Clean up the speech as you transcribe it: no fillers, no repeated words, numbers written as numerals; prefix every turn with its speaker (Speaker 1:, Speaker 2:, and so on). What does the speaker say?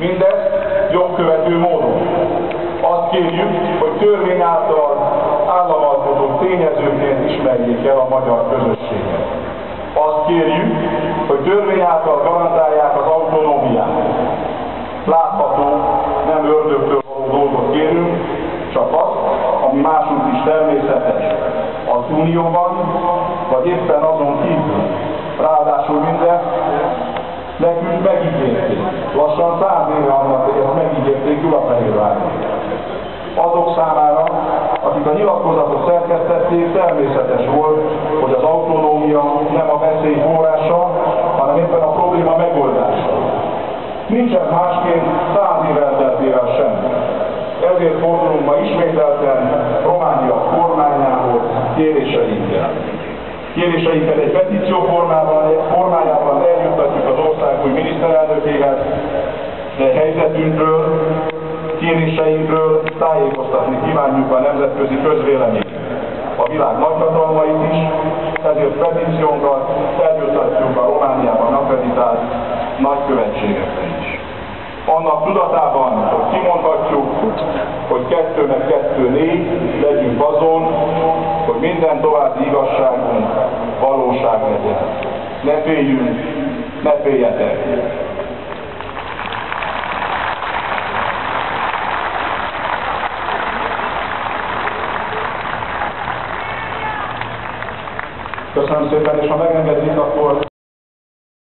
Speaker 1: Mindezt jogkövető módon. Azt kérjük, hogy törvény által államalkotó tényezőként ismerjék el a magyar közösséget. Azt kérjük, hogy törvény által garantálják az autonómiát. Látható, nem ördögtől való dolgot kérünk, csak azt, ami másunk is természetes. Az Unióban, vagy éppen azon kívül. Ráadásul mindezt nekünk megígérték. Lassan 100 éve annak, hogy ezt megígérték Gyulafehérváron. Azok számára, akik a nyilatkozatot szerkesztették, természetes volt, hogy az autonómia nem a veszély forrása, hanem éppen a probléma megoldása. Nincsen másként 100 év elteltével sem. Ezért fordulunk ma ismételten Románia kormányához kéréseinkkel. Kéréseinket egy petíció formájában eljuttatjuk az ország új miniszterelnökéhez, de helyzetünkről, kéréseinkről tájékoztatni kívánjuk a nemzetközi közvéleményt, a világ nagyhatalmait is, ezért petíciónkat eljuttatjuk a Romániában akkreditált nagykövetségekre is. Annak tudatában, hogy kimondhatjuk, hogy 2+2=4, legyünk azon, hogy minden további igazságunk valóság legyen. Ne féljünk, ne féljetek! Köszönöm szépen, és ha megengedik, akkor